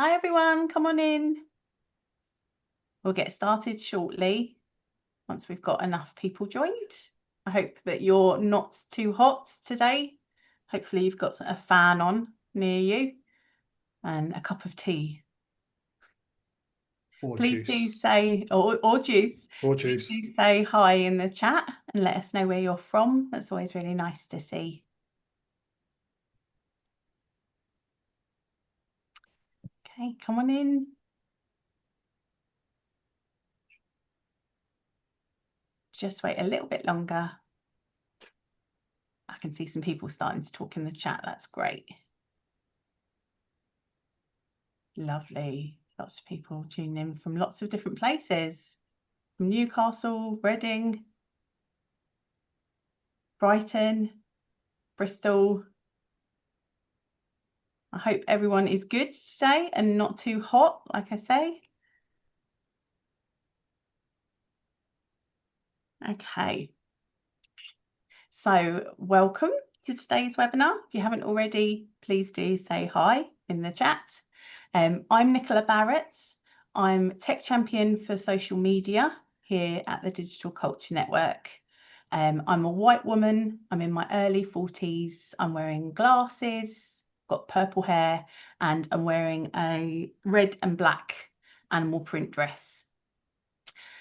Hi everyone, come on in. We'll get started shortly once we've got enough people joined. I hope that you're not too hot today. Hopefully you've got a fan on near you and a cup of tea. Or Please juice. do say, or juice. Or Please juice. do say hi in the chat and let us know where you're from. That's always really nice to see. Okay, come on in. Just wait a little bit longer. I can see some people starting to talk in the chat. That's great. Lovely. Lots of people tuning in from lots of different places. From Newcastle, Reading, Brighton, Bristol. I hope everyone is good today and not too hot, like I say. Okay. So welcome to today's webinar. If you haven't already, please do say hi in the chat. I'm Nicola Barrett. I'm Tech Champion for Social Media here at the Digital Culture Network. I'm a white woman. I'm in my early 40s. I'm wearing glasses, got purple hair, and I'm wearing a red and black animal print dress.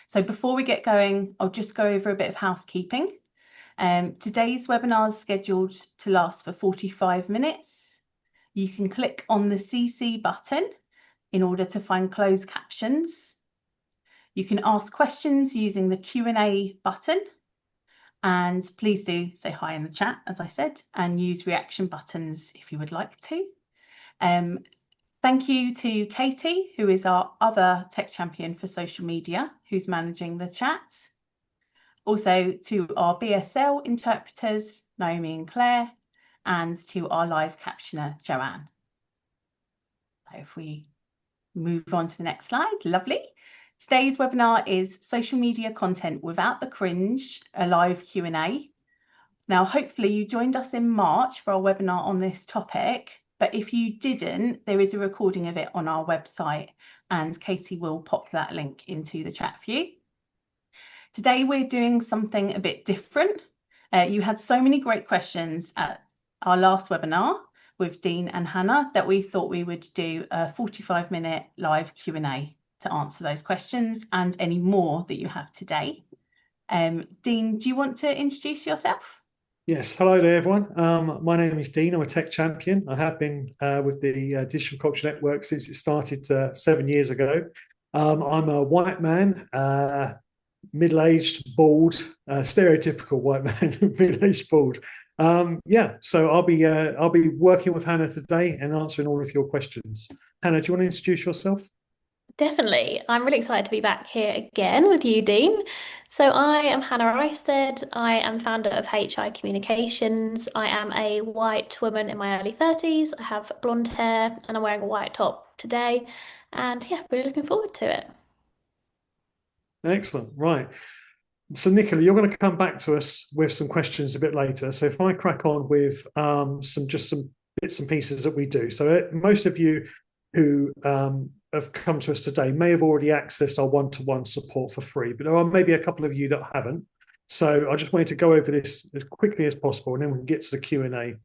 So before we get going, I'll just go over a bit of housekeeping. Today's webinar is scheduled to last for 45 minutes. You can click on the CC button in order to find closed captions. You can ask questions using the Q&A button. And please do say hi in the chat, as I said, and use reaction buttons if you would like to. Thank you to Katie, who is our other tech champion for social media, who's managing the chat. Also to our BSL interpreters, Naomi and Claire, and to our live captioner, Joanne. So if we move on to the next slide, lovely. Today's webinar is social media content without the cringe, a live Q&A. Now, hopefully you joined us in March for our webinar on this topic, but if you didn't, there is a recording of it on our website and Katie will pop that link into the chat for you. Today, we're doing something a bit different. You had so many great questions at our last webinar with Dean and Hannah that we thought we would do a 45-minute live Q&A to answer those questions and any more that you have today. Dean, do you want to introduce yourself? Yes, hello there, everyone. My name is Dean. I'm a tech champion. I have been with the Digital Culture Network since it started 7 years ago. I'm a white man, middle-aged, bald, stereotypical white man, middle-aged, bald. So I'll be working with Hannah today and answering all of your questions. Hannah, do you want to introduce yourself? Definitely. I'm really excited to be back here again with you, Dean. So I am Hannah Reisted. I am founder of HI Communications. I am a white woman in my early 30s. I have blonde hair and I'm wearing a white top today. And yeah, really looking forward to it. Excellent. Right. So, Nicola, you're going to come back to us with some questions a bit later. So, if I crack on with some bits and pieces that we do. So, most of you who have come to us today may have already accessed our one-to-one support for free, but there are maybe a couple of you that haven't. So, I just wanted to go over this as quickly as possible, and then we can get to the Q&A.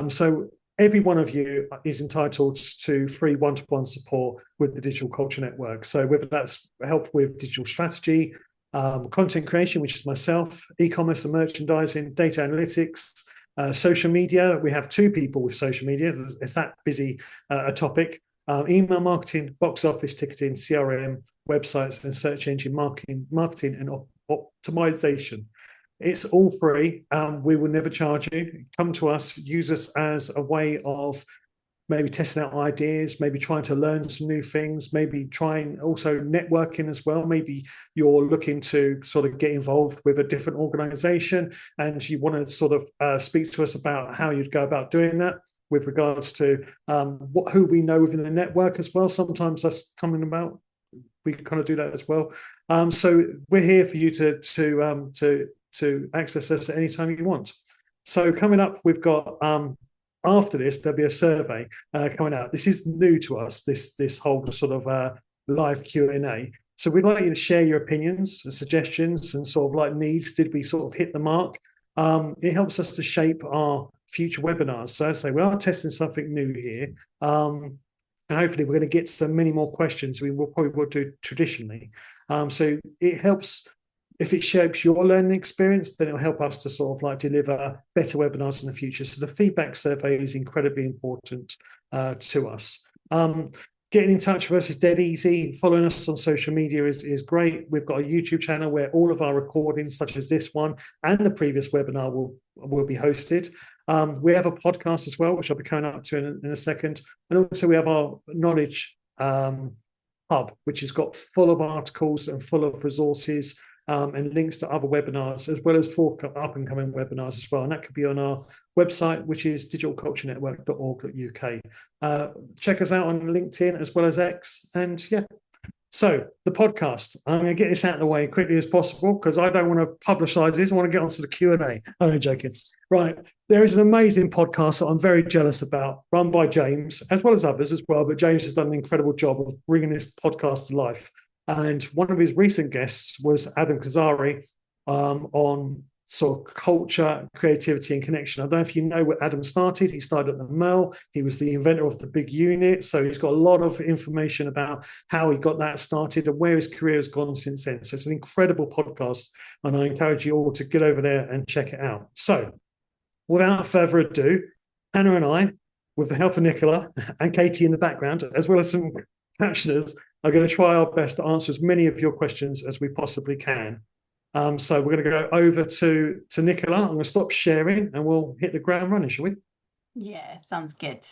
So, every one of you is entitled to free one-to-one support with the Digital Culture Network. So, whether that's help with digital strategy, content creation, which is myself, e-commerce and merchandising, data analytics, social media. We have two people with social media. It's that busy a topic. Email marketing, box office ticketing, CRM, websites, and search engine marketing and optimization. It's all free. We will never charge you. Come to us, use us as a way of maybe testing out ideas, maybe trying to learn some new things, maybe trying also networking as well. Maybe you're looking to sort of get involved with a different organization and you want to sort of speak to us about how you'd go about doing that with regards to who we know within the network as well. Sometimes that's coming about. We kind of do that as well. So we're here for you to access us at any time you want. So coming up, we've got after this, there'll be a survey coming out. This is new to us, this whole sort of live Q&A. So we'd like you to share your opinions, suggestions, and sort of like needs. Did we sort of hit the mark? It helps us to shape our future webinars. So as I say, we are testing something new here. And hopefully we're going to get so many more questions we will probably do traditionally. So it helps. If it shapes your learning experience, then it'll help us to sort of like deliver better webinars in the future. So the feedback survey is incredibly important to us. Getting in touch with us is dead easy. Following us on social media is great. We've got a YouTube channel where all of our recordings, such as this one and the previous webinar, will be hosted. We have a podcast as well, which I'll be coming up to in a second. And also we have our knowledge hub, which has got full of articles and full of resources and links to other webinars, as well as up and coming webinars as well. And that could be on our website, which is digitalculturenetwork.org.uk. Check us out on LinkedIn as well as X. And yeah, so the podcast, I'm going to get this out of the way as quickly as possible because I don't want to publicize this. I want to get onto the Q&A. I'm joking. Right. There is an amazing podcast that I'm very jealous about, run by James, as well as others as well. But James has done an incredible job of bringing this podcast to life. And one of his recent guests was Adam Kazari on sort of culture, creativity, and connection. I don't know if you know where Adam started. He started at the Mill. He was the inventor of the big unit. So he's got a lot of information about how he got that started and where his career has gone since then. So it's an incredible podcast. And I encourage you all to get over there and check it out. So without further ado, Hannah and I, with the help of Nicola and Katie in the background, as well as some captioners, are going to try our best to answer as many of your questions as we possibly can. So we're going to go over to Nicola. I'm going to stop sharing and we'll hit the ground running, shall we? Yeah, sounds good.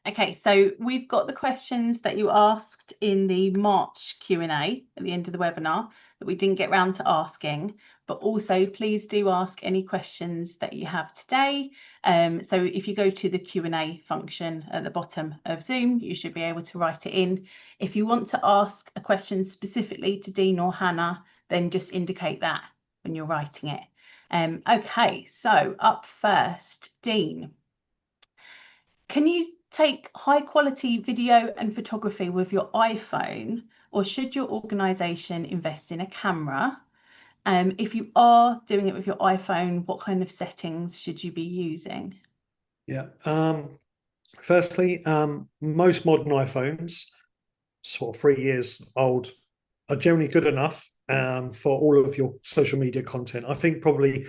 Okay, so we've got the questions that you asked in the March Q&A at the end of the webinar that we didn't get round to asking, but also please do ask any questions that you have today. So if you go to the Q&A function at the bottom of Zoom, you should be able to write it in. If you want to ask a question specifically to Dean or Hannah, then just indicate that when you're writing it. Okay, so up first, Dean, can you take high quality video and photography with your iPhone, or should your organisation invest in a camera? If you are doing it with your iPhone, what kind of settings should you be using? Yeah. Firstly, most modern iPhones, sort of 3 years old, are generally good enough for all of your social media content. I think probably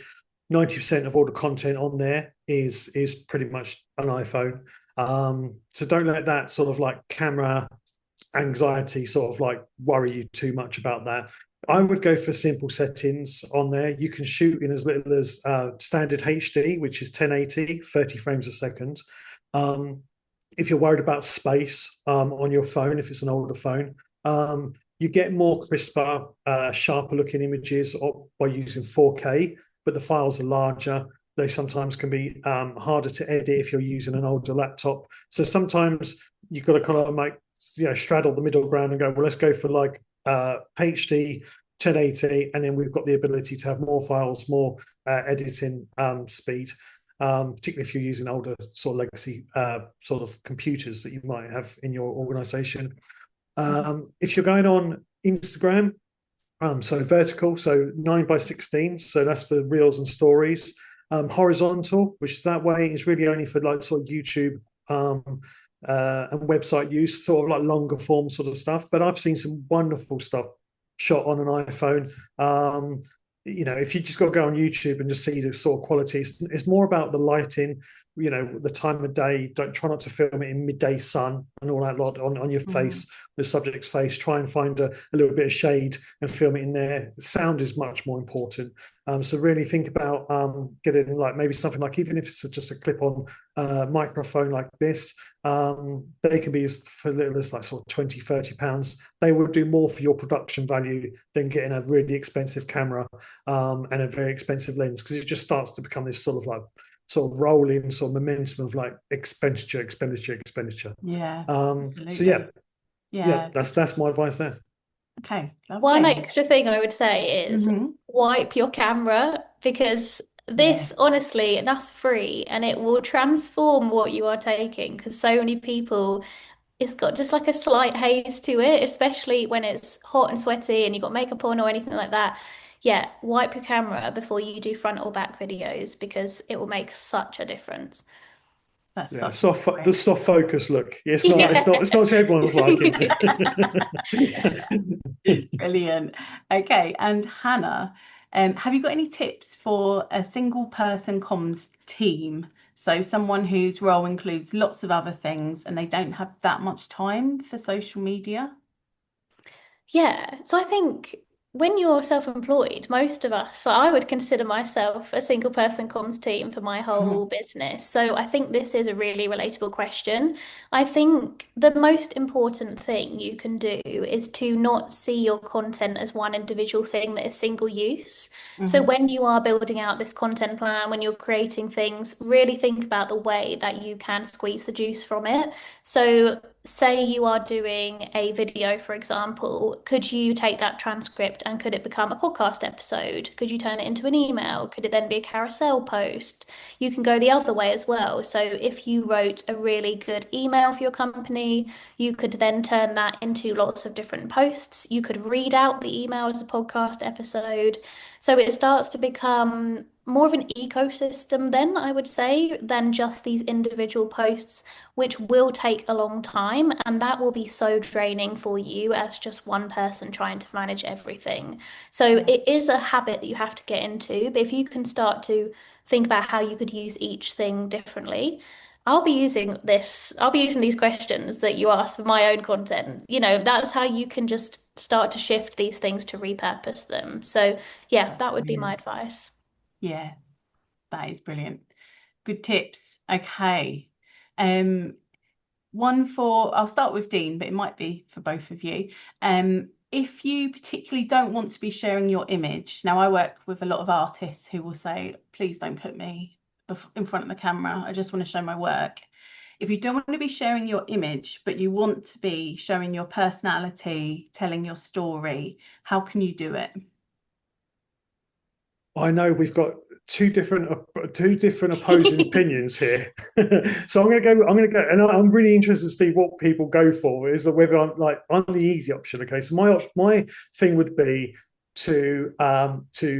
90% of all the content on there is pretty much an iPhone. So don't let that sort of like camera anxiety sort of like worry you too much about that. I would go for simple settings on there. You can shoot in as little as standard HD, which is 1080, 30 frames a second. If you're worried about space on your phone, if it's an older phone, you get more crisper, sharper looking images by using 4K, but the files are larger. They sometimes can be harder to edit if you're using an older laptop. So sometimes you've got to kind of like, straddle the middle ground and go, well, let's go for like HD 1080, and then we've got the ability to have more files, more editing speed, particularly if you're using older sort of legacy sort of computers that you might have in your organization. If you're going on Instagram, so vertical, so 9:16, so that's for reels and stories. Horizontal, which is that way, is really only for like sort of YouTube and website use, sort of like longer form sort of stuff. But I've seen some wonderful stuff shot on an iPhone. If you just got to go on YouTube and just see the sort of quality, it's more about the lighting, the time of day. Don't try not to film it in midday sun and all that lot on your face, the subject's face. Try and find a little bit of shade and film it in there. The sound is much more important. So really think about getting like maybe something like, even if it's just a clip-on microphone like this, they can be used for little as like sort of 20, 30 pounds. They will do more for your production value than getting a really expensive camera and a very expensive lens, because it just starts to become this sort of rolling sort of momentum of like expenditure. Yeah. So yeah, that's my advice there. Okay. Lovely. One extra thing I would say is wipe your camera, because Yeah, This, honestly, that's free and it will transform what you are taking because so many people, it's got just like a slight haze to it, especially when it's hot and sweaty and you've got makeup on or anything like that. Yeah, wipe your camera before you do front or back videos because it will make such a difference. that's Yeah, such a good the point. soft focus look. It's not. It's not. Yeah. It's not to everyone's liking. Brilliant. Okay, and Hannah, have you got any tips for a single person comms team? So someone whose role includes lots of other things and they don't have that much time for social media? Yeah, so I think when you're self-employed, most of us, so I would consider myself a single person comms team for my whole business. So I think this is a really relatable question. I think the most important thing you can do is to not see your content as one individual thing that is single use. So Hmm. when you are building out this content plan, when you're creating things, really think about the way that you can squeeze the juice from it. So say you are doing a video, for example, could you take that transcript and could it become a podcast episode? Could you turn it into an email? Could it then be a carousel post? You can go the other way as well. So if you wrote a really good email for your company, you could then turn that into lots of different posts. You could read out the email as a podcast episode. So it starts to become more of an ecosystem, then I would say, than just these individual posts which will take a long time. And that will be so draining for you as just one person trying to manage everything. So Yeah. it is a habit that you have to get into. But if you can start to think about how you could use each thing differently, I'll be using these questions that you ask for my own content. That's how you can just start to shift these things to repurpose them. So, yeah, That's that would be my brilliant. advice. Yeah, that is brilliant. Good tips. Okay. Um, I'll start with Dean, but it might be for both of you. If you particularly don't want to be sharing your image, now I work with a lot of artists who will say, please don't put me in front of the camera. I just want to show my work. If you don't want to be sharing your image, but you want to be showing your personality, telling your story, how can you do it? I know we've got two different opposing opinions here. So I'm going to go. I'm going to go, and I'm really interested to see what people go for. Is that whether I'm the easy option? Okay, so my thing would be to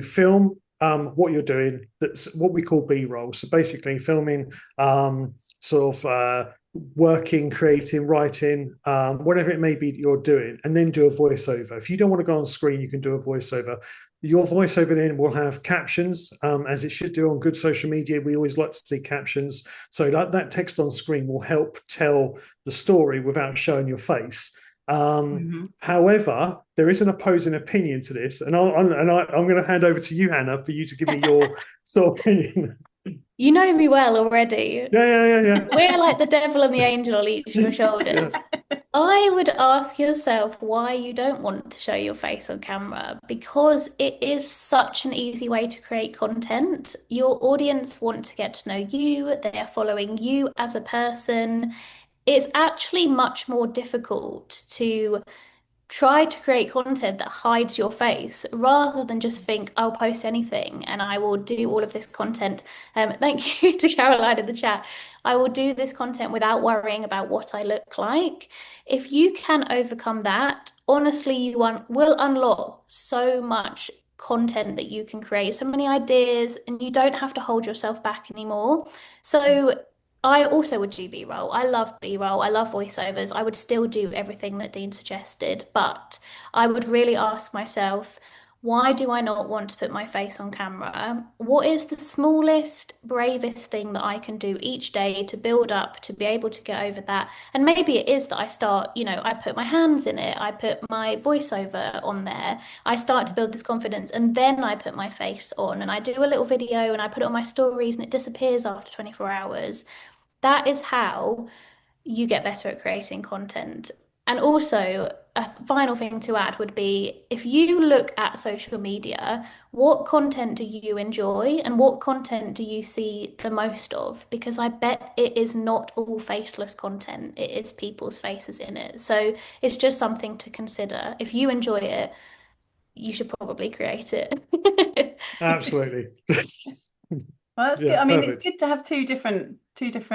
film what you're doing. That's what we call B-roll. So basically, filming sort of. Working, creating, writing, whatever it may be that you're doing, and then do a voiceover. If you don't want to go on screen, you can do a voiceover. Your voiceover then will have captions, as it should do on good social media. We always like to see captions. So that text on screen will help tell the story without showing your face. Hmm. However, there is an opposing opinion to this, and I'm going to hand over to you, Hannah, for you to give me your sort of opinion. You know me well already. Yeah. We're like the devil and the angel on each of your Yeah. shoulders. I would ask yourself why you don't want to show your face on camera because it is such an easy way to create content. Your audience want to get to know you, they are following you as a person. It's actually much more difficult to try to create content that hides your face rather than just think I'll post anything and I will do all of this content. Thank you to Caroline in the chat. I will do this content without worrying about what I look like. If you can overcome that, honestly, will unlock so much content that you can create, so many ideas, and you don't have to hold yourself back anymore. So I also would do B-roll. I love B-roll. I love voiceovers. I would still do everything that Dean suggested, but I would really ask myself, why do I not want to put my face on camera? What is the smallest, bravest thing that I can do each day to build up to be able to get over that? And maybe it is that I start, I put my hands in it, I put my voiceover on there, I start to build this confidence, and then I put my face on and I do a little video and I put it on my stories and it disappears after 24 hours. That is how you get better at creating content. And also, a final thing to add would be if you look at social media, what content do you enjoy and what content do you see the most of? Because I bet it is not all faceless content, it is people's faces in it. So it's just something to consider. If you enjoy it, you should probably create it. Absolutely. Well, that's good. Yeah, I mean, it's perfect. good to have two different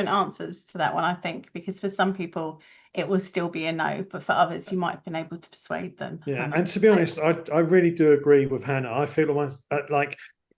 answers to that one, I think, because for some people it will still be a no, but for others you might have been able to persuade them, Yeah, Hannah. and to be honest, I really do agree with Hannah. I feel almost like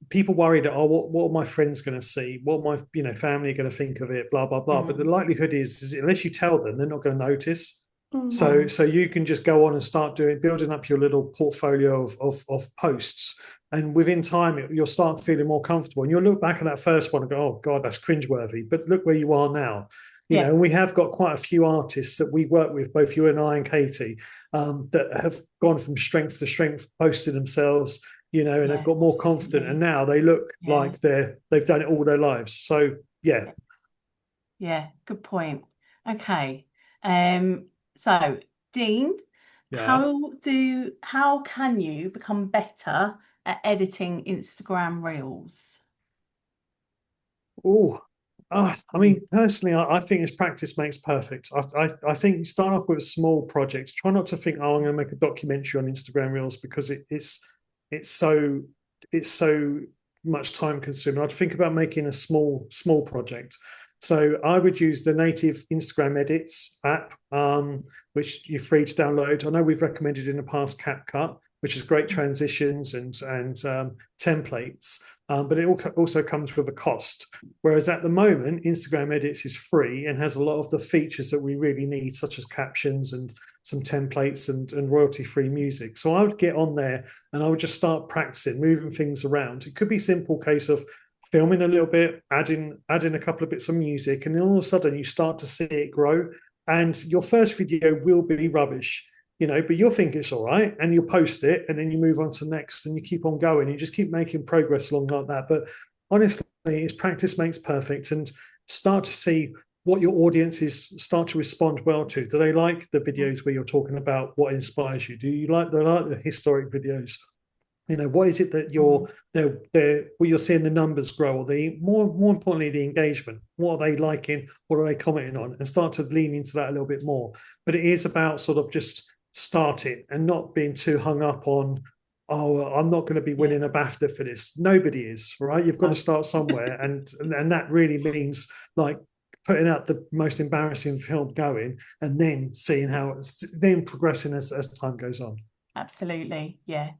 people worry that, oh, what are my friends going to see? What are my family going to think of it? Blah blah blah. But the Mm, likelihood is unless you tell them, they're not going to notice. Mm. So mm. so you can just go on and start building up your little portfolio of posts, and within time you'll start feeling more comfortable, and you'll look back at that first one and go, oh God, that's cringeworthy. But look where you are now. Yeah, And we have got quite a few artists that we work with, both you and I and Katie, that have gone from strength to strength, posting themselves, and they've yeah, got more confident, and absolutely. now they look Yeah, like they've done it all their lives. So yeah, yeah, yeah, good point. Okay. So Dean, yeah. how can you become better at editing Instagram Reels? Oh, I Mm, mean, personally, I think it's practice makes perfect. I think start off with a small project. Try not to think, oh, I'm going to make a documentary on Instagram Reels because it's so it's so much time consuming. I'd think about making a small project. So I would use the native Instagram Edits app, which you're free to download. I know we've recommended in the past CapCut, which is great mm, transitions and templates, but it also comes with a cost. Whereas at the moment, Instagram Edits is free and has a lot of the features that we really need, such as captions and some templates and royalty-free music. So I would get on there and I would just start practicing, moving things around. It could be a simple case of filming a little bit, adding a couple of bits of music, and then all of a sudden you start to see it grow. And your first video will be rubbish, but you'll think it's all right and you'll post it and then you move on to next and you keep on going. You just keep making progress along like that. But honestly, it's practice makes perfect, and start to see what your audiences start to respond well to. Do they like the mm, videos where you're talking about what inspires you? Do you like the historic videos? What is it that mm. they're where you're seeing the numbers grow, or the more importantly the engagement? What are they liking? What are they commenting on? And start to lean into that a little bit more. But it is about sort of just starting and not being too hung up on, oh, I'm not going to be Yeah, winning a BAFTA for this. Nobody is, right? You've got to no. start somewhere, and that really means like putting out the most embarrassing film going, and then seeing how it's then progressing as time goes on. Absolutely. Yeah.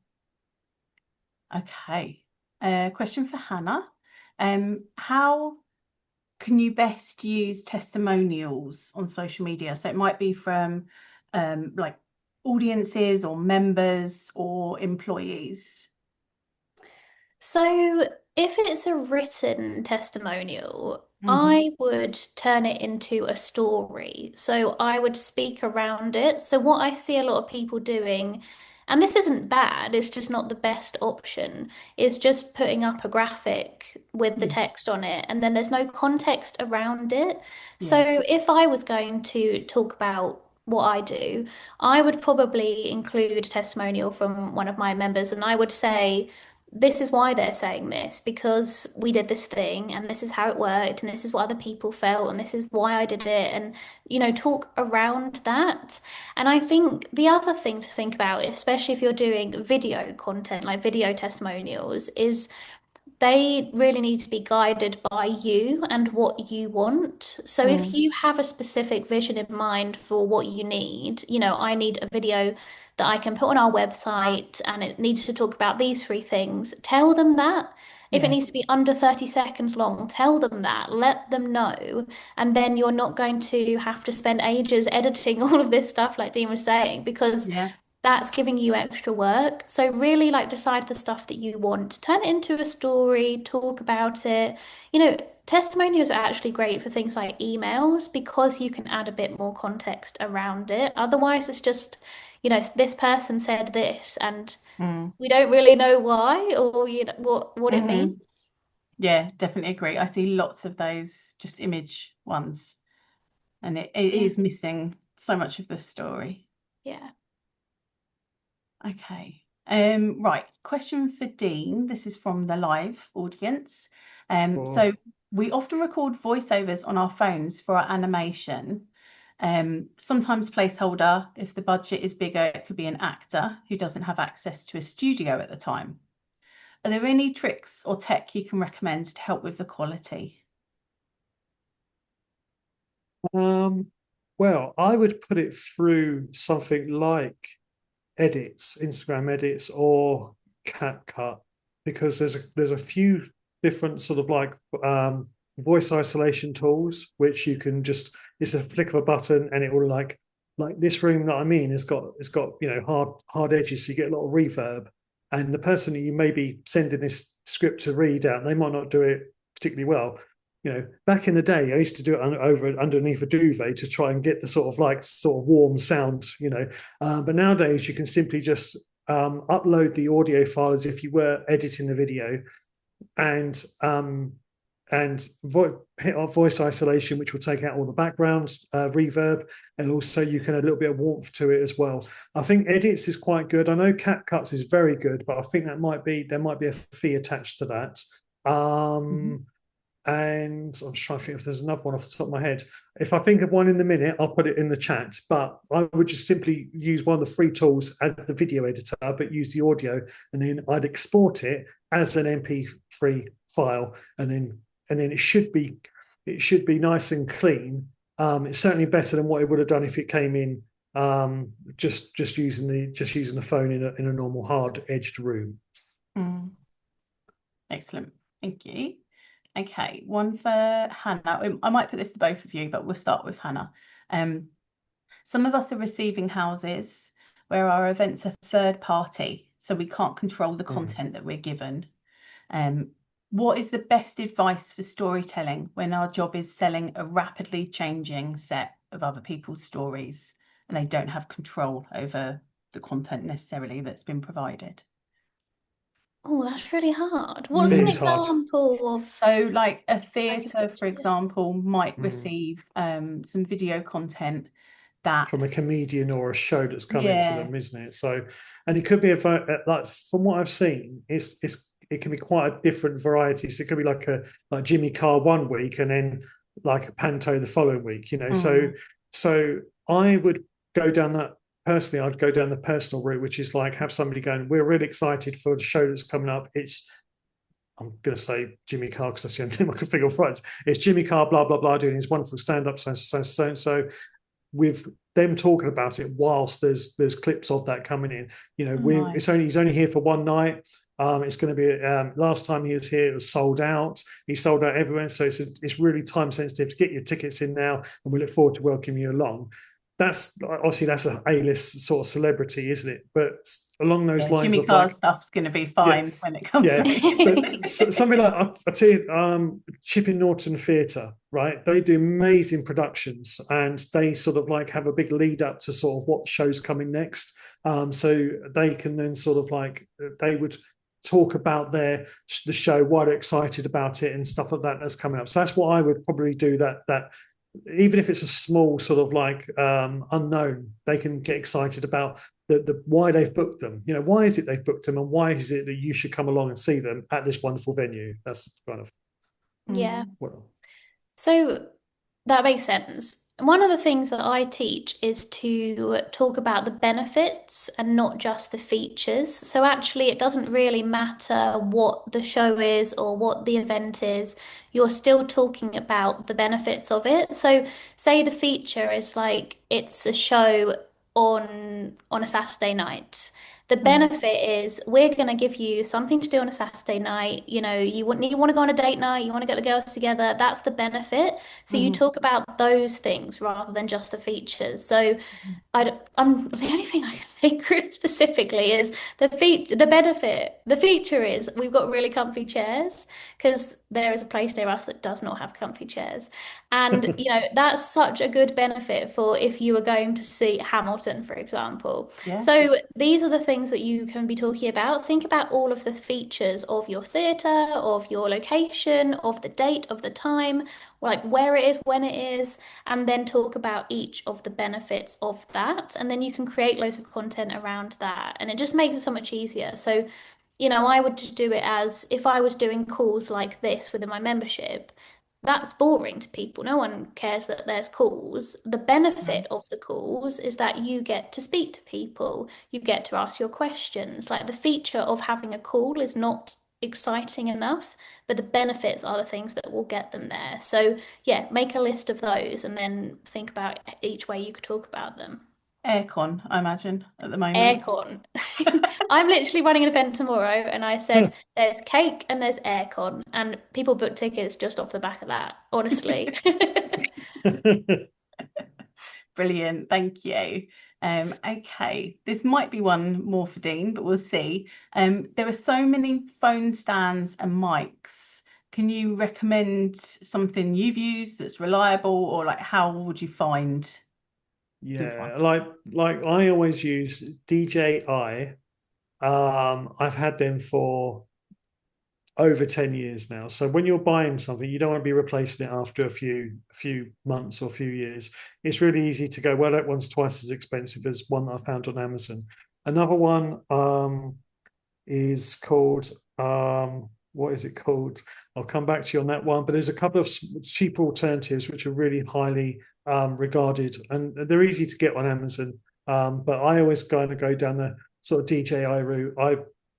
Okay. Question for Hannah. How can you best use testimonials on social media? So it might be from like audiences or members or employees. So, if it's a written testimonial, Hmm. I would turn it into a story. So, I would speak around it. So, what I see a lot of people doing, and this isn't bad, it's just not the best option, is just putting up a graphic with the Yeah, text on it, and then there's no context around it. yeah, So, if I was going to talk about what I do, I would probably include a testimonial from one of my members, and I would say, this is why they're saying this, because we did this thing and this is how it worked and this is what other people felt and this is why I did it, and talk around that. And I think the other thing to think about, especially if you're doing video content like video testimonials, is they really need to be guided by you and what you want. So if mm, you have a specific vision in mind for what you need, I need a video that I can put on our website and it needs to talk about these three things. Tell them that. If it yeah, needs to be under 30 seconds long, tell them that. Let them know. And then you're not going to have to spend ages editing all of this stuff, like Dean was saying, because yeah, that's giving you extra work. So really like decide the stuff that you want, turn it into a story, talk about it. Testimonials are actually great for things like emails because you can add a bit more context around it. Otherwise, it's just, this person said this and mm, we don't really know why or what it means. hmm. Yeah, definitely agree. I see lots of those just image ones, and it Yeah. is missing so much of the story. Yeah. Okay. Right. Question for Dean. This is from the live audience. So Oh, we often record voiceovers on our phones for our animation. Sometimes placeholder. If the budget is bigger, it could be an actor who doesn't have access to a studio at the time. Are there any tricks or tech you can recommend to help with the quality? Well, I would put it through something like edits, Instagram edits, or CapCut, because there's a few different sort of like voice isolation tools which you can just, it's a flick of a button and it will like this room that I'm in has got hard edges, so you get a lot of reverb. And the person that you may be sending this script to read out, they might not do it particularly well. Back in the day, I used to do it underneath a duvet to try and get the sort of warm sound, but nowadays you can simply just upload the audio file as if you were editing the video, and hit our voice isolation, which will take out all the background reverb, and also you can add a little bit of warmth to it as well. I think edits is quite good. I know CapCuts is very good, but I think there might be a fee attached to that. And I'm just trying to think if there's another one off the top of my head. If I think of one in the minute, I'll put it in the chat. But I would just simply use one of the free tools as the video editor, but use the audio, and then I'd export it as an MP3 file, and then it should be nice and clean. It's certainly better than what it would have done if it came in just using the phone in a normal hard edged room. Excellent, thank you. Okay, one for Hannah. I might put this to both of you, but we'll start with Hannah. Some of us are receiving houses where our events are third party, so we can't control the content that we're given. What is the best advice for storytelling when our job is selling a rapidly changing set of other people's stories and they don't have control over the content necessarily that's been provided? Oh, that's really hard. What's an example of? So like a theatre, for example, might receive some video content that from a comedian or a show that's coming to them, isn't it? So, and it could be like, from what I've seen, it can be quite a different variety. So it could be like Jimmy Carr one week and then like a panto the following week, So I would go down that. Personally, I'd go down the personal route, which is like have somebody going, we're really excited for the show that's coming up. I'm going to say Jimmy Carr because that's the only name I can figure of right. It's Jimmy Carr, blah, blah, blah, doing his wonderful stand-up, so with them talking about it whilst there's clips of that coming in. He's only here for one night. It's going to be last time he was here, it was sold out. He sold out everywhere. So it's really time sensitive to get your tickets in now, and we look forward to welcoming you along. That's a A-list sort of celebrity, isn't it? But along those lines, Jimmy Carr stuff's going to be fine when it comes to but something like I tell you, Chipping Norton Theatre, right? They do amazing productions, and they sort of like have a big lead up to sort of what show's coming next. So they can then sort of like they would talk about the show, why they're excited about it, and stuff like that that's coming up. So that's what I would probably do. That even if it's a small sort of like unknown, they can get excited about the why they've booked them. Why is it they've booked them, and why is it that you should come along and see them at this wonderful venue? That's kind of So that makes sense. One of the things that I teach is to talk about the benefits and not just the features. So actually, it doesn't really matter what the show is or what the event is. You're still talking about the benefits of it. So say the feature is like it's a show on a Saturday night. The benefit is we're going to give you something to do on a Saturday night. You want to go on a date night, you want to get the girls together. That's the benefit. So you talk about those things rather than just the features. So the only thing I can think of specifically is the benefit. The feature is we've got really comfy chairs because there is a place near us that does not have comfy chairs. And, that's such a good benefit for if you were going to see Hamilton, for example. Yeah. So these are the things that you can be talking about. Think about all of the features of your theatre, of your location, of the date, of the time, like where it is, when it is, and then talk about each of the benefits of that. And then you can create loads of content around that. And it just makes it so much easier. So, I would just do it as if I was doing calls like this within my membership. That's boring to people. No one cares that there's calls. The benefit of the calls is that you get to speak to people. You get to ask your questions. Like the feature of having a call is not exciting enough, but the benefits are the things that will get them there. So yeah, make a list of those and then think about each way you could talk about them. Aircon, I imagine, at the moment. Aircon. I'm literally running an event tomorrow, and I said there's cake and there's aircon, and people book tickets just off the back of that, honestly. Brilliant, thank you. Okay, this might be one more for Dean, but we'll see. There are so many phone stands and mics. Can you recommend something you've used that's reliable, or like how would you find a good one? Yeah, like I always use DJI. I've had them for over 10 years now. So when you're buying something, you don't want to be replacing it after a few months or a few years. It's really easy to go, well, that one's twice as expensive as one that I found on Amazon. Another one is called what is it called? I'll come back to you on that one. But there's a couple of cheaper alternatives which are really highly regarded, and they're easy to get on Amazon. But I always kind of go down the sort of DJI route.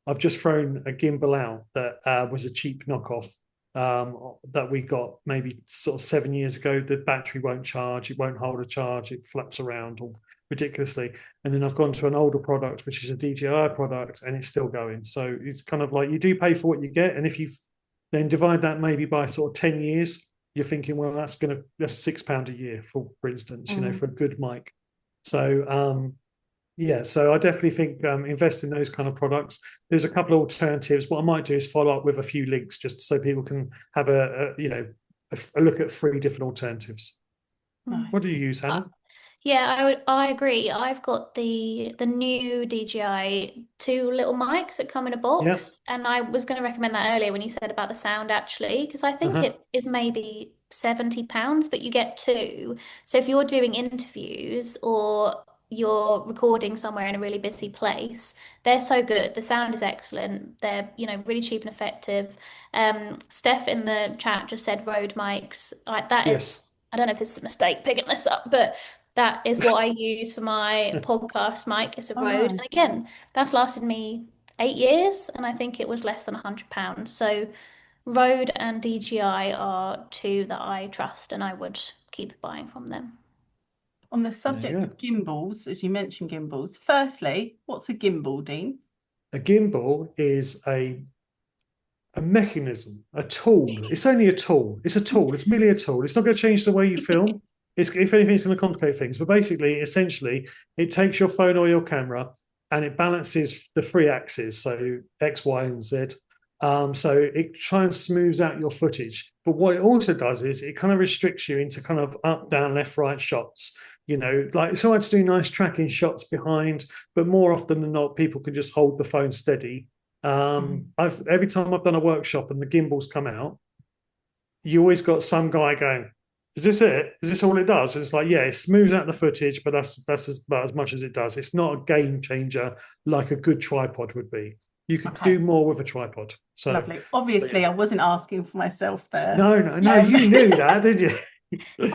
I've just thrown a gimbal out that was a cheap knockoff that we got maybe sort of 7 years ago. The battery won't charge, it won't hold a charge, it flaps around all ridiculously. And then I've gone to an older product, which is a DJI product, and it's still going. So it's kind of like you do pay for what you get. And if you then divide that maybe by sort of 10 years, you're thinking, well, that's £6 a year, for instance, you know, for a good mic. So yeah, so I definitely think invest in those kind of products. There's a couple of alternatives. What I might do is follow up with a few links just so people can have a look at 3 different alternatives. Nice. What do you use, Hannah? Yeah, I agree. I've got the new DJI 2 little mics that come in a box, and I was going to recommend that earlier when you said about the sound actually, because I think it is maybe £70, but you get 2. So if you're doing interviews or you're recording somewhere in a really busy place, they're so good. The sound is excellent. They're, really cheap and effective. Steph in the chat just said Rode mics. That is, I don't know if this is a mistake picking this up, but that is what I use for my podcast mic. It's a Rode. And again, that's lasted me 8 years, and I think it was less than £100. So Rode and DJI are 2 that I trust, and I would keep buying from them. On the subject of gimbals, as you mentioned gimbals, firstly, what's a gimbal, Dean? A gimbal is a mechanism, a tool. It's only a tool. It's a tool. It's merely a tool. It's not going to change the way you film. If anything, it's going to complicate things. But basically, essentially, it takes your phone or your camera and it balances the 3 axes, so X, Y, and Z. So it tries and smooths out your footage. But what it also does is it kind of restricts you into kind of up, down, left, right shots. Like it's all right to do nice tracking shots behind, but more often than not, people can just hold the phone steady. Every time I've done a workshop and the gimbals come out, you always got some guy going, is this it? Is this all it does? And it's like, yeah, it smooths out the footage, but that's about as much as it does. It's not a game changer like a good tripod would be. You could do more with a tripod. So lovely. Obviously, I wasn't asking for myself there. No, you knew that, didn't you?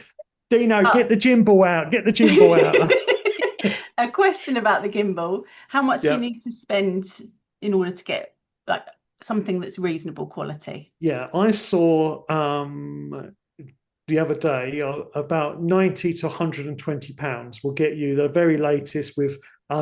Dino, get the gimbal out. Get the gimbal out. A question about the gimbal. How much do you need to spend in order to get like something that's reasonable quality? Yeah, I saw the other day about 90 to 120 pounds will get you the very latest with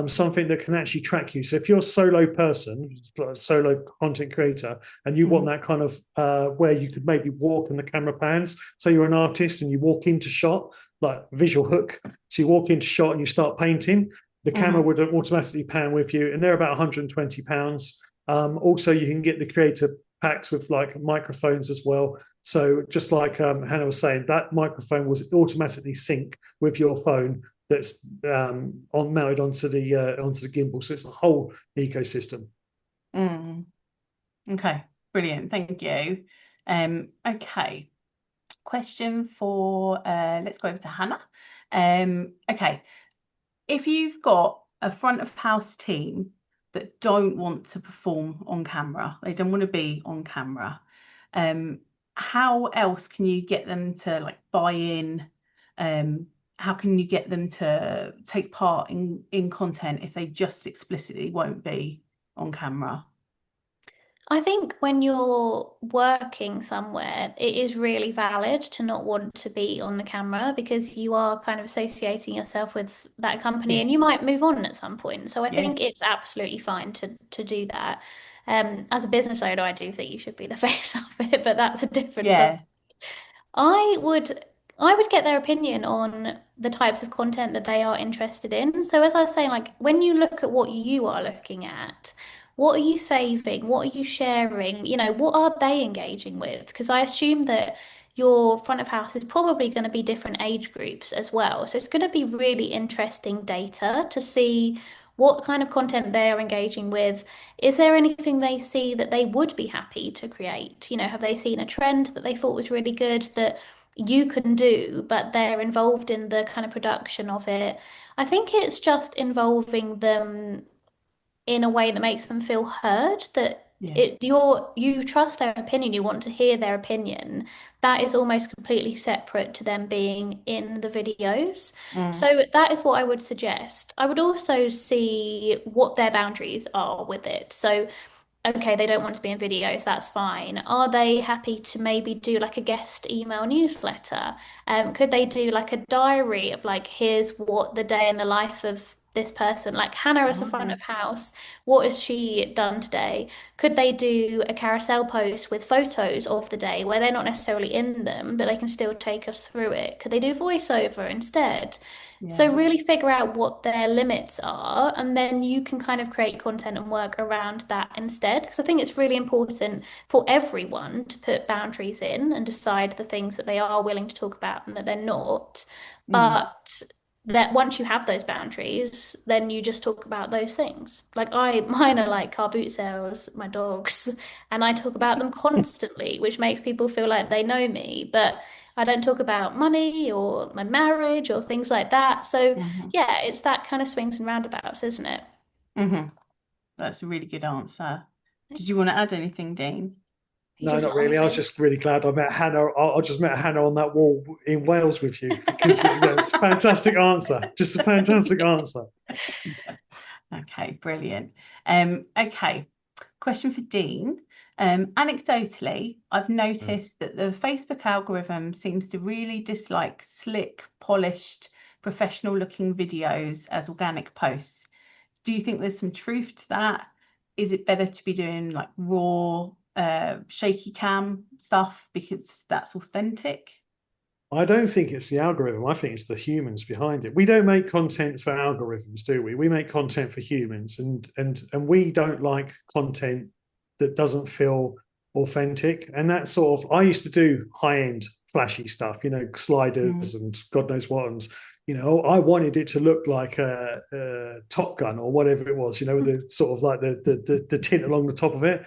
something that can actually track you. So if you're a solo person, solo content creator, and you want that kind of where you could maybe walk and the camera pans, so you're an artist and you walk into shot, like visual hook, so you walk into shot and you start painting, the camera would automatically pan with you, and they're about 120 pounds. Also, you can get the creator packs with like microphones as well. So just like Hannah was saying, that microphone was automatically sync with your phone that's mounted onto the gimbal. So it's a whole ecosystem. Okay, brilliant. Thank you. Okay, question for let's go over to Hannah. Okay, if you've got a front of house team that don't want to perform on camera, they don't want to be on camera, how else can you get them to like buy in? How can you get them to take part in content if they just explicitly won't be on camera? I think when you're working somewhere, it is really valid to not want to be on the camera because you are kind of associating yourself with that company Yeah, and you might move on at some point. So I yeah, think it's absolutely fine to do that. As a business owner, I do think you should be the face of it, but that's a different subject. yeah. I would I would get their opinion on the types of content that they are interested in. So as I was saying, like when you look at what you are looking at, what are you saving? What are you sharing? You know, what are they engaging with? Because I assume that your front of house is probably going to be different age groups as well. So it's going to be really interesting data to see what kind of content they're engaging with. Is there anything they see that they would be happy to create? You know, have they seen a trend that they thought was really good that you can do, but they're involved in the kind of production of it? I think it's just involving them in a way that makes them feel heard, that Yeah. you trust their opinion, you want to hear their opinion. That is almost completely separate to them being in the videos. Mm, So that is what I would suggest. I would also see what their boundaries are with it. So okay, they don't want to be in videos, that's fine. Are they happy to maybe do like a guest email newsletter? Could they do like a diary of like, here's what the day in the life of this person, like Hannah as the front okay. of house, what has she done today? Could they do a carousel post with photos of the day where they're not necessarily in them, but they can still take us through it? Could they do voiceover instead? So Yeah. really figure out what their limits are, and then you can kind of create content and work around that instead. Because I think it's really important for everyone to put boundaries in and decide the things that they are willing to talk about and that they're not. Mm, But that once you have those boundaries, then you just talk about those things. Like mine are like car boot sales, my dogs, and I talk about them constantly, which makes people feel like they know me. But I don't talk about money or my marriage or things like that. So, hmm yeah, it's that kind of swings and roundabouts, isn't it? hmm That's a really good answer. Did you Thanks. want to add anything, Dean? He's No, just not not on the really. I was phone. just really glad I met Hannah. I just met Hannah on that wall in Wales with you because yeah, it's a fantastic answer. Just a fantastic answer. Okay, brilliant. Okay, question for Dean. Anecdotally, I've Mm. noticed that the Facebook algorithm seems to really dislike slick, polished, professional-looking videos as organic posts. Do you think there's some truth to that? Is it better to be doing like raw, shaky cam stuff because that's authentic? I don't think it's the algorithm. I think it's the humans behind it. We don't make content for algorithms, do we? We make content for humans, and we don't like content that doesn't feel authentic. And that sort of, I used to do high end flashy stuff, Mm, sliders and God knows what. And I wanted it to look like a Top Gun or whatever it was, with the sort of like the tint along the top of it,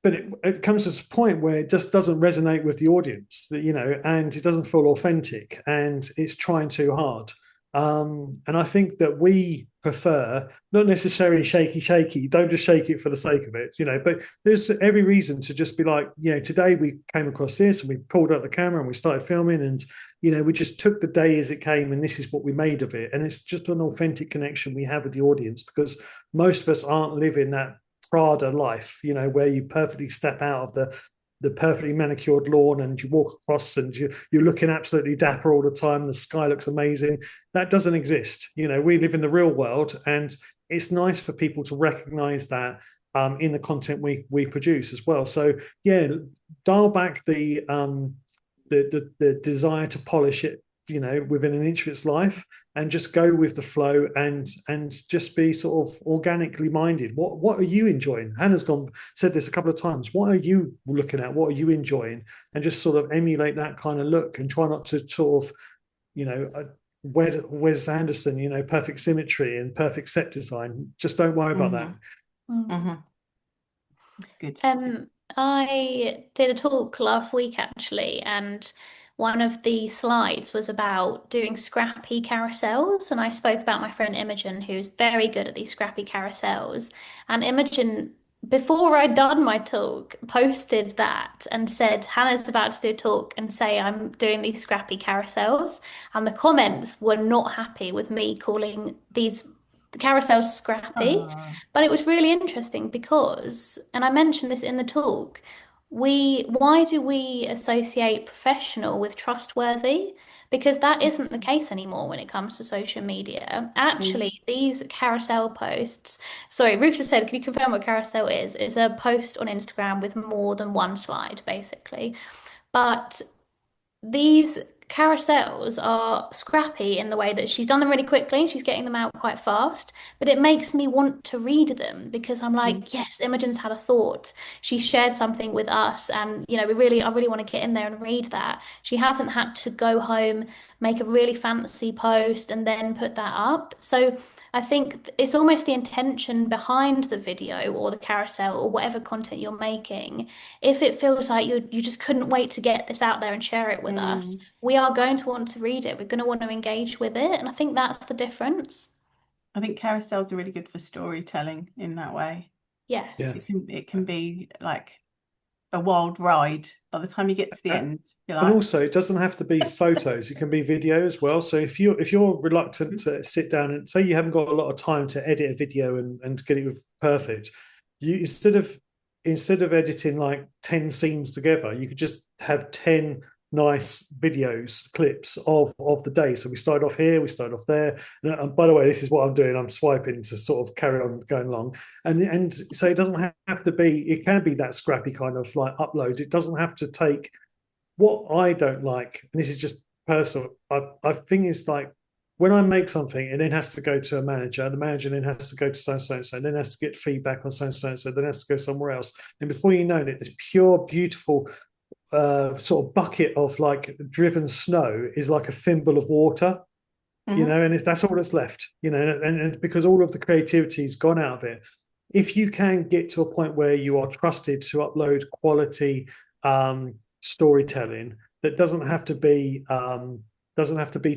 but it comes to a point where it just doesn't resonate with the audience, and it doesn't feel authentic, and it's trying too hard. And I think that we prefer not necessarily shaky. Don't just shake it for the sake of it, But there's every reason to just be like, today we came across this and we pulled out the camera and we started filming, and we just took the day as it came, and this is what we made of it. And it's just an authentic connection we have with the audience because most of us aren't living that Prada life, where you perfectly step out of the perfectly manicured lawn and you walk across and you're looking absolutely dapper all the time. The sky looks amazing. That doesn't exist. We live in the real world, and it's nice for people to recognize that in the content we produce as well. So yeah, dial back the desire to polish it, within an inch of its life, and just go with the flow and just be sort of organically minded. What are you enjoying? Hannah's said this a couple of times. What are you looking at? What are you enjoying? And just sort of emulate that kind of look, and try not to sort of, you know, Wes Anderson, perfect symmetry and perfect set design. Just don't worry about that. hmm Mm. hmm That's good. Um, I did a talk last week actually, and one of the slides was about doing scrappy carousels. And I spoke about my friend Imogen, who's very good at these scrappy carousels. And Imogen, before I'd done my talk, posted that and said, Hannah's about to do a talk and say I'm doing these scrappy carousels. And the comments were not happy with me calling these The carousel's scrappy, Ah, but it was really interesting because, and I mentioned this in the talk, why do we associate professional with trustworthy? Because that isn't the case anymore when it comes to social media. mm, Actually, these carousel posts, sorry, Ruth just said, can you confirm what carousel is? It's a post on Instagram with more than one slide, basically. But these carousels are scrappy in the way that she's done them really quickly. She's getting them out quite fast, but it makes me want to read them because I'm mm, like, yes, Imogen's had a thought. She shared something with us, and I really want to get in there and read that. She hasn't had to go home, make a really fancy post, and then put that up. So I think it's almost the intention behind the video or the carousel or whatever content you're making. If it feels like you just couldn't wait to get this out there and share it with us, mm. we are going to want to read it. We're going to want to engage with it. And I think that's the difference. I think carousels are really good for storytelling in that way. Yeah. Yes. It can be like a wild ride. By the time you get to the end, you're And like, also, it doesn't have to be photos; it can be video as well. So if you're reluctant to sit down and say you haven't got a lot of time to edit a video and get it perfect, you instead of editing like 10 scenes together, you could just have 10 nice videos clips of the day. So we started off here, we started off there. And by the way, this is what I'm doing. I'm swiping to sort of carry on going along, and so it doesn't have to be. It can be that scrappy kind of like upload. It doesn't have to take what I don't like, and this is just personal, I think is like when I make something and then has to go to a manager, the manager then has to go to so and so and so, and then has to get feedback on so and so and so, then has to go somewhere else. And before you know it, this pure, beautiful sort of bucket of like driven snow is like a thimble of water, mhm, and if that's all that's left, and because all of the creativity's gone out of it. If you can get to a point where you are trusted to upload quality storytelling that doesn't have to be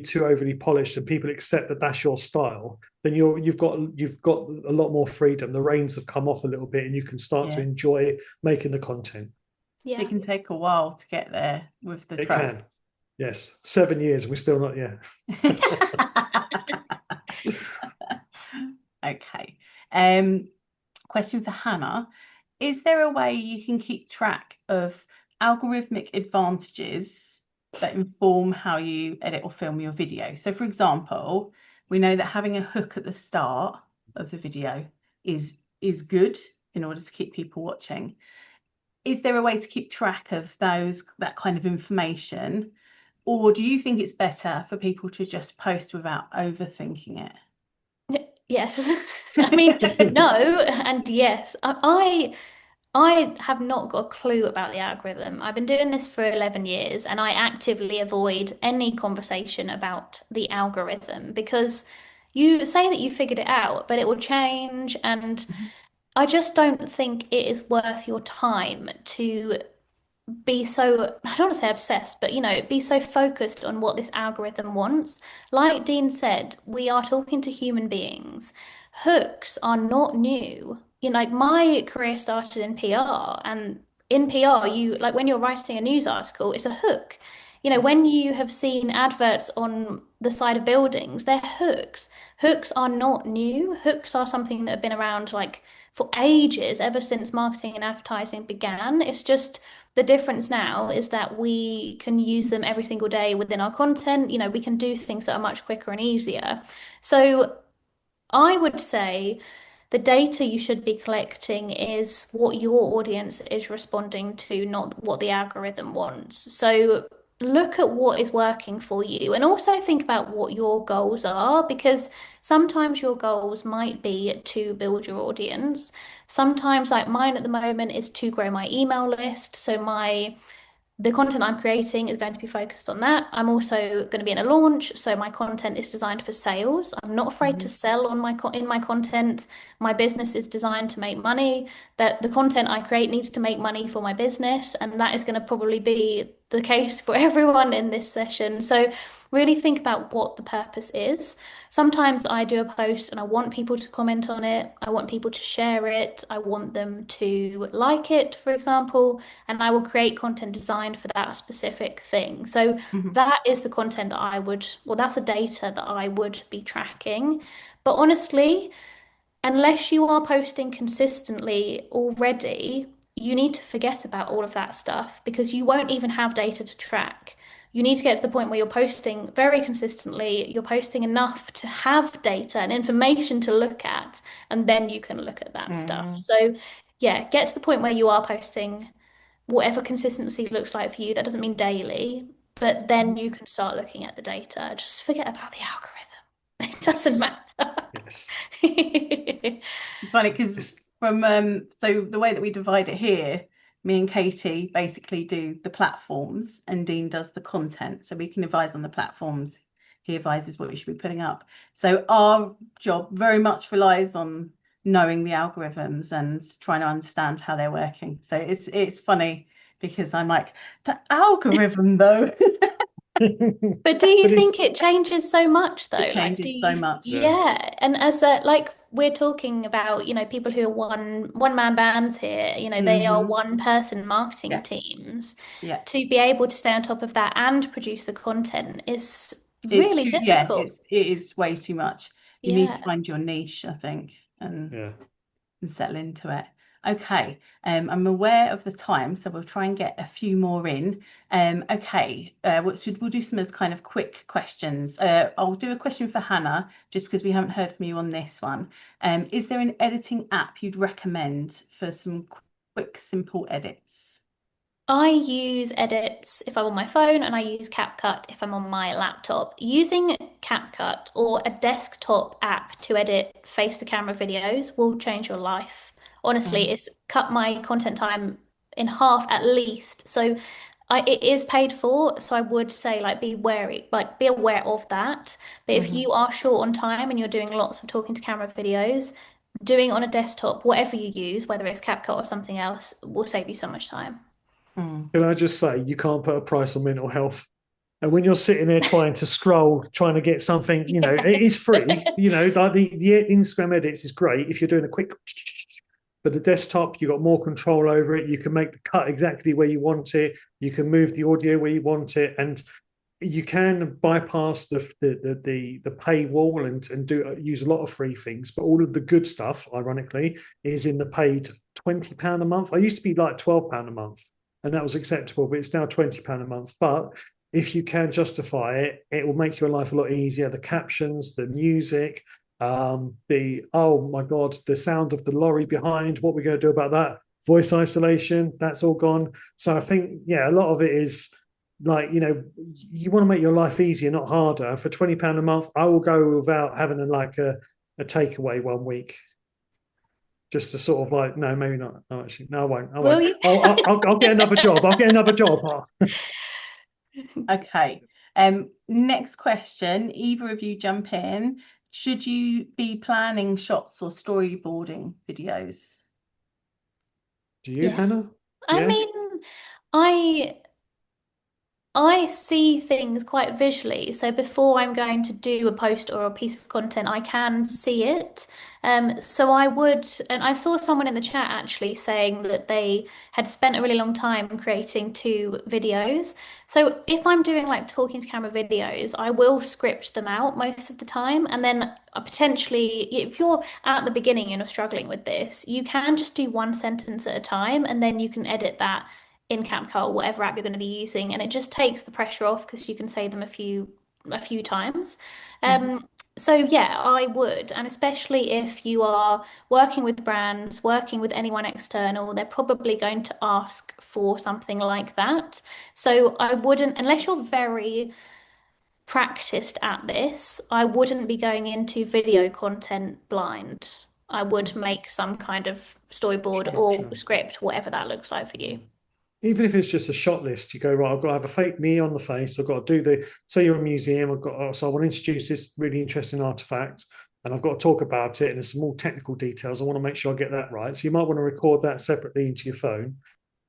too overly polished, and people accept that that's your style, then you've got a lot more freedom. The reins have come off a little bit, and you can start to yeah. enjoy making the content. It Yeah. can take a while to get there with the It can, trust. yes. 7 years, we're still not yet. Okay. Question for Hannah. Is there a way you can keep track of algorithmic advantages that inform how you edit or film your video? So, for example, we know that having a hook at the start of the video is good in order to keep people watching. Is there a way to keep track of that kind of information? Or do you think it's better for people to just post without overthinking Yes. I mean, it? no, and yes. I have not got a clue about the algorithm. I've been doing this for 11 years and I actively avoid any conversation about the algorithm because you say that you figured it out, but it will change. And I just don't think it is worth your time to be so, I don't want to say obsessed, but be so focused on what this algorithm wants. Like Dean said, we are talking to human beings. Hooks are not new. Like my career started in PR, and in PR, like when you're writing a news article, it's a hook. When you have seen adverts on the side of buildings, they're hooks. Hooks are not new. Hooks are something that have been around like for ages, ever since marketing and advertising began. It's just the difference now is that we can use them every single day within our content. We can do things that are much quicker and easier. So I would say the data you should be collecting is what your audience is responding to, not what the algorithm wants. So look at what is working for you and also think about what your goals are because sometimes your goals might be to build your audience. Sometimes, like mine at the moment, is to grow my email list. So the content I'm creating is going to be focused on that. I'm also going to be in a launch, so my content is designed for sales. I'm not afraid to Mhm. sell on in my content. My business is designed to make money. That the content I create needs to make money for my business, and that is going to probably be the case for everyone in this session. So really think about what the purpose is. Sometimes I do a post and I want people to comment on it. I want people to share it. I want them to like it, for example, and I will create content designed for that specific thing. So Mhm. that is the content that I would, well, that's the data that I would be tracking. But honestly, unless you are posting consistently already, you need to forget about all of that stuff because you won't even have data to track. You need to get to the point where you're posting very consistently, you're posting enough to have data and information to look at, and then you can look at that stuff. Mm. So, yeah, get to the point where you are posting whatever consistency looks like for you. That doesn't mean daily, but then you can start looking at the data. Just forget about the algorithm. It doesn't Yes. matter. Yes. It's funny because It's, from so the way that we divide it here, me and Katie basically do the platforms and Dean does the content. So we can advise on the platforms. He advises what we should be putting up. So our job very much relies on knowing the algorithms and trying to understand how they're working. So it's funny because I'm like, the algorithm though. But do you but it's think it changes so much It though? Like, do changes so you, much. yeah. yeah. And as a, like we're talking about, people who are one man bands here, they are Hmm. one person marketing Yeah, teams. yeah. To be able to stay on top of that and produce the content is It's really too, yeah, difficult. it is way too much. You need to Yeah. find your niche, I think, Yeah. and settle into it. Okay, I'm aware of the time, so we'll try and get a few more in. Okay, we'll do some as kind of quick questions. I'll do a question for Hannah, just because we haven't heard from you on this one. Is there an editing app you'd recommend for some quick, simple edits? I use edits if I'm on my phone, and I use CapCut if I'm on my laptop. Using CapCut or a desktop app to edit face to camera videos will change your life. Honestly, Mm, it's cut my content time in half at least. So it is paid for, so I would say like be wary, like be aware of that. But if mhm, you are short on time and you're doing lots of talking to camera videos, doing it on a desktop, whatever you use, whether it's CapCut or something else, will save you so much time. mm. Can I just say, you can't put a price on mental health. And when you're sitting there trying to scroll, trying to get something, it is free. Like the Instagram edits is great if you're doing a quick. But the desktop, you've got more control over it. You can make the cut exactly where you want it. You can move the audio where you want it, and you can bypass the paywall and do use a lot of free things. But all of the good stuff, ironically, is in the paid £20 a month. I used to be like £12 a month, and that was acceptable, but it's now £20 a month. But if you can justify it, it will make your life a lot easier. The captions, the music, the oh my god, the sound of the lorry behind. What we're going to do about that? Voice isolation, that's all gone. So I think, yeah, a lot of it is like, you want to make your life easier, not harder. For £20 a month, I will go without having a takeaway one week. Just to sort of like, no, maybe not. No, actually, no, I won't. I Will won't. you? I'll get another job. I'll get another job. Okay. Next question. Either of you jump in. Should you be planning shots or storyboarding videos? Do you, Yeah. Hannah? I Yeah. mean, I I see things quite visually. So before I'm going to do a post or a piece of content, I can see it. So I would, and I saw someone in the chat actually saying that they had spent a really long time creating 2 videos. So if I'm doing like talking to camera videos, I will script them out most of the time. And then potentially, if you're at the beginning and you're struggling with this, you can just do one sentence at a time, and then you can edit that in CapCut or whatever app you're going to be using, and it just takes the pressure off because you can say them a few times. Mhm. So yeah, I would, and especially if you are working with brands, working with anyone external, they're probably going to ask for something like that. So I wouldn't, unless you're very practiced at this, I wouldn't be going into video content blind. I would make some kind of storyboard or Structure. script, whatever that looks like for you. Even if it's just a shot list, you go, right, I've got to have a fake me on the face. I've got to do say you're a museum, so I want to introduce this really interesting artifact, and I've got to talk about it, and there's some more technical details. I want to make sure I get that right. So you might want to record that separately into your phone.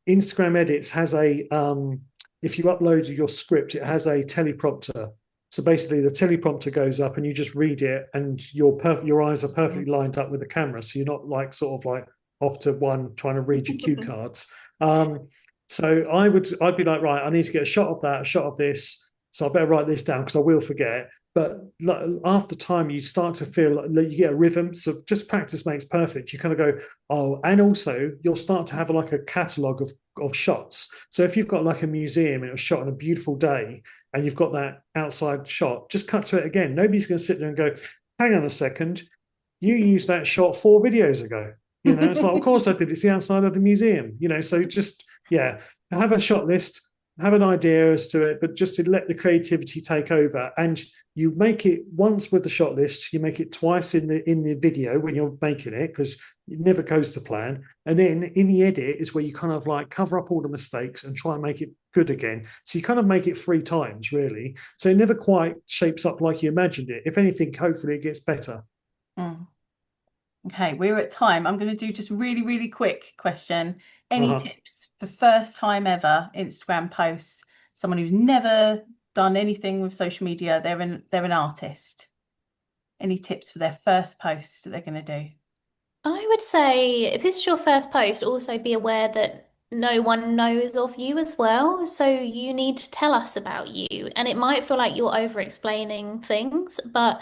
Instagram Edits has if you upload your script, it has a teleprompter So basically, the teleprompter goes up, and you just read it, and your eyes are perfectly lined up with the camera, so you're not like sort of like off to one trying to read your cue cards. So I'd be like, right, I need to get a shot of that, a shot of this. So I better write this down because I will forget. But like, after time, you start to feel like you get a rhythm. So just practice makes perfect. You kind of go, oh, and also you'll start to have like a catalogue of shots. So if you've got like a museum and it was shot on a beautiful day, and you've got that outside shot, just cut to it again. Nobody's going to sit there and go, hang on a second, you used that shot 4 videos ago. You know, it's like, of course I did. It's the outside of the museum. You know, so just have a shot list, have an idea as to it, but just to let the creativity take over. And you make it once with the shot list, you make it twice in the video when you're making it, because it never goes to plan. And then in the edit is where you kind of like cover up all the mistakes and try and make it good again. So you kind of make it 3 times, really. So it never quite shapes up like you imagined it. If anything, hopefully it gets better. Okay, we're at time. I'm going to do just really, really quick question. Any tips for first time ever Instagram posts? Someone who's never done anything with social media, they're an artist. Any tips for their first post that they're going to do? I would say if this is your first post, also be aware that no one knows of you as well. So you need to tell us about you. And it might feel like you're over explaining things, but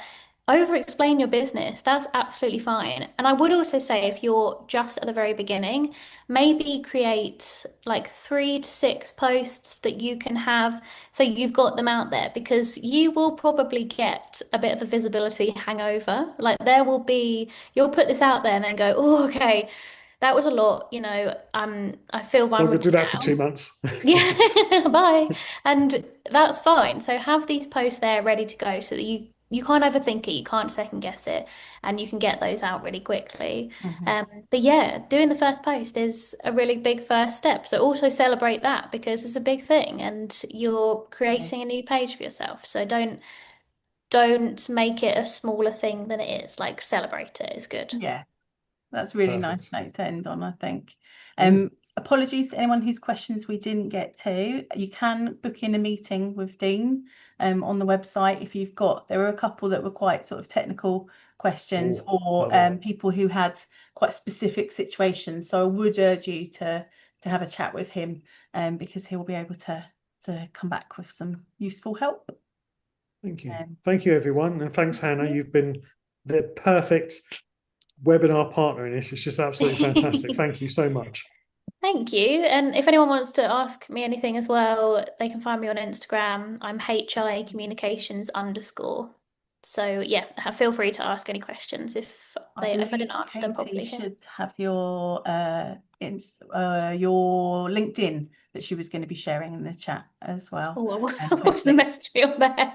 over explain your business. That's absolutely fine. And I would also say if you're just at the very beginning, maybe create like 3 to 6 posts that you can have so you've got them out there, because you will probably get a bit of a visibility hangover. Like there will be, you'll put this out there and then go, oh, okay, that was a lot, I feel Not going to vulnerable do that for now. 2 months. Yeah, bye. And that's fine. So have these posts there ready to go so that you can't overthink it, you can't second guess it, and you can get those out really quickly. But yeah, doing the first post is a really big first step. So also celebrate that because it's a big thing and you're creating a new page for yourself. So don't make it a smaller thing than it is. Like celebrate it is good. Yeah, that's really Perfect. nice note to end on, I think. Mm. Apologies to anyone whose questions we didn't get to. You can book in a meeting with Dean on the website if you've got. There were a couple that were quite sort of technical questions or people who had quite specific situations. So I would urge you to have a chat with him because he'll be able to come back with some useful help. Thank you. Thank you, everyone. And thanks, Hannah. You've been the perfect webinar partner in this. It's just absolutely fantastic. Thank you so much. Thank you. And if anyone wants to ask me anything as well, they can find me on Instagram. I'm HI Communications _. So yeah, feel free to ask any questions if I didn't answer them properly Katie here. should have your LinkedIn that she was going to be sharing in the chat as well. Oh, I want to message me on there.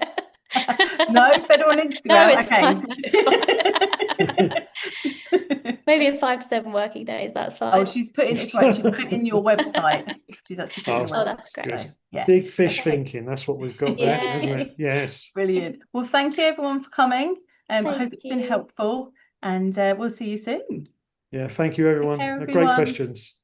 No, better on Instagram. No, it's okay. fine. It's fine. Maybe in 5 to 7 working days, that's fine. Oh, she's putting it's right. She's putting your website. She's actually putting Oh, that's great. So, yeah. Big fish thinking. That's what we've got there, isn't it? Yes. Brilliant. Well, thank you everyone for coming. I hope it's been you. helpful, and we'll see you soon. Yeah, thank you, everyone. Take care, Great everyone. questions.